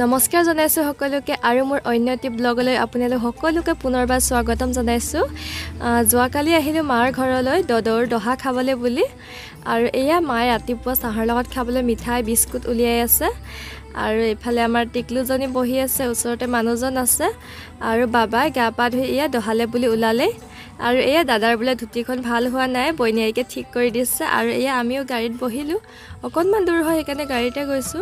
নমস্কাৰ জনাইছো সকলোকে আৰু মোৰ অন্যটি ব্লগলৈ আপোনালোক সকলোকে পুনৰবাৰ স্বাগতম জনাইছো। যোৱাকালি আহিলো মাৰ ঘৰলৈ দদৌৰ দহা খাবলৈ বুলি আৰু এয়া মায়ে ৰাতিপুৱা চাহৰ লগত খাবলৈ মিঠাই বিস্কুট উলিয়াই আছে আৰু ইফালে আমাৰ টিকলুজনী বহি আছে, ওচৰতে মানুহজন আছে আৰু বাবাই গা পা ধুই এয়া দহালে বুলি ওলালে আৰু এয়া দাদাৰ বোলে ধুতিখন ভাল হোৱা নাই, বইনীয়েকে ঠিক কৰি দিছে আৰু এয়া আমিও গাড়ীত বহিলো, অকণমান দূৰ হয় সেইকাৰণে গাড়ীতে গৈছো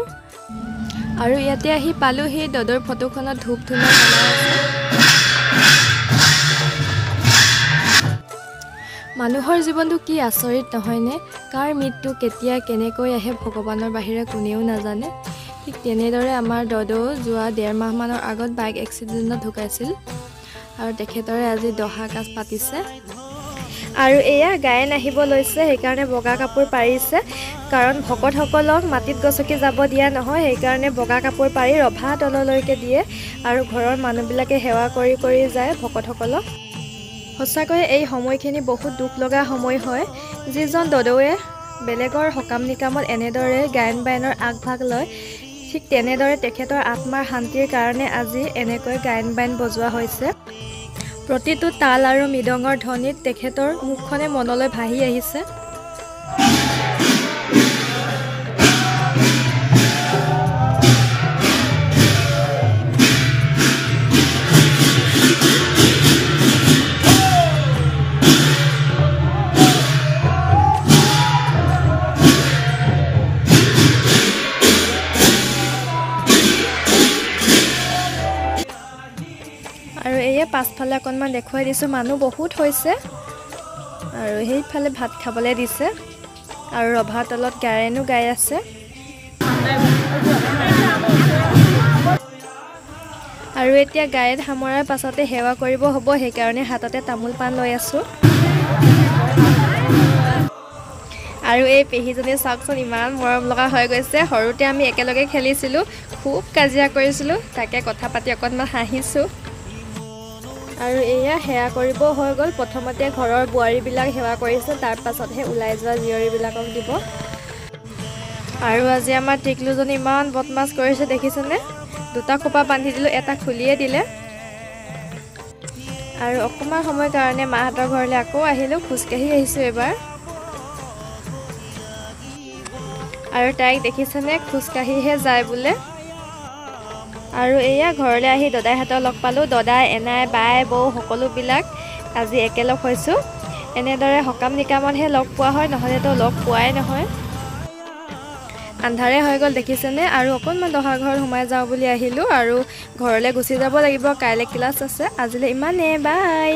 আৰু ইয়াতে আহি পালো হি দদৰ ফটোখনত ধূপ ধূনা জ্বলাই আছে। মানুহৰ জীৱনটো কি আচৰিত নহয়নে? কাৰ মৃত্যু কেতিয়া কেনেকৈ আহে ভগৱানৰ বাহিৰে কোনেও নাজানে। ঠিক তেনেদৰে আমাৰ দদৌ যোৱা 1.5 মাহমানৰ আগত বাইক এক্সিডেণ্টত ঢুকাইছিল আৰু তেখেতৰে আজি দহা কাজ পাতিছে আৰু এয়া গায়ন আহিব লৈছে, সেইকাৰণে বগা কাপোৰ পাৰিছে কাৰণ ভকতসকলক মাটিত গছকি যাব দিয়া নহয়, সেইকাৰণে বগা কাপোৰ পাৰি ৰভা তললৈকে দিয়ে আৰু ঘৰৰ মানুহবিলাকে সেৱা কৰি কৰি যায় ভকতসকলক। সঁচাকৈ এই সময়খিনি বহুত দুখ লগা সময় হয়। যিজন দদৌৱে বেলেগৰ সকাম নিকামত এনেদৰে গায়ন বায়নৰ আগভাগ লয়, ঠিক তেনেদৰে তেখেতৰ আত্মাৰ শান্তিৰ কাৰণে আজি এনেকৈ গায়ন বায়ন বজোৱা হৈছে। প্ৰতিটো তাল আৰু মৃদঙৰ ধ্বনিত তেখেতৰ মুখখনে মনলৈ ভাহি আহিছে। আৰু এয়া পাছফালে অকণমান দেখুৱাই দিছোঁ, মানুহ বহুত হৈছে আৰু সেইফালে ভাত খাবলৈ দিছে আৰু ৰভাৰ তলত গায়নো গাই আছে। আৰু এতিয়া গায়ন সামৰাৰ পাছতে সেৱা কৰিব হ'ব, সেইকাৰণে হাততে তামোল পাণ লৈ আছোঁ। আৰু এই পেহীজনী চাওকচোন ইমান মৰম লগা হৈ গৈছে। সৰুতে আমি একেলগে খেলিছিলোঁ, খুব কাজিয়া কৰিছিলোঁ, তাকে কথা পাতি অকণমান হাঁহিছোঁ। আৰু এয়া সেৱা কৰিব হৈ গ'ল। প্ৰথমতে ঘৰৰ বোৱাৰীবিলাক সেৱা কৰিছে, তাৰ পাছতহে ওলাই যোৱা জীয়ৰীবিলাকক দিব। আৰু আজি আমাৰ টিকলুজনী ইমান বদমাছ কৰিছে দেখিছেনে? 2টা খোপা বান্ধি দিলোঁ, এটা খুলিয়ে দিলে। আৰু অকণমান সময়ৰ কাৰণে মাহঁতৰ ঘৰলৈ আকৌ আহিলোঁ, খোজকাঢ়ি আহিছোঁ এবাৰ। আৰু তাইক দেখিছেনে খোজকাঢ়িহে যায় বোলে। আৰু এয়া ঘৰলৈ আহি দদাইহঁতক লগ পালোঁ। দদাই, এনাই, বাই, বৌ সকলোবিলাক আজি একেলগ হৈছোঁ। এনেদৰে সকাম নিকামতহে লগ পোৱা হয়, নহ'লেতো লগ পোৱাই নহয়। আন্ধাৰে হৈ গ'ল দেখিছেনে? আৰু অকণমান দহা ঘৰত সোমাই যাওঁ বুলি আহিলোঁ আৰু ঘৰলৈ গুচি যাব লাগিব, কাইলৈ ক্লাছ আছে। আজিলৈ ইমানেই, বাই।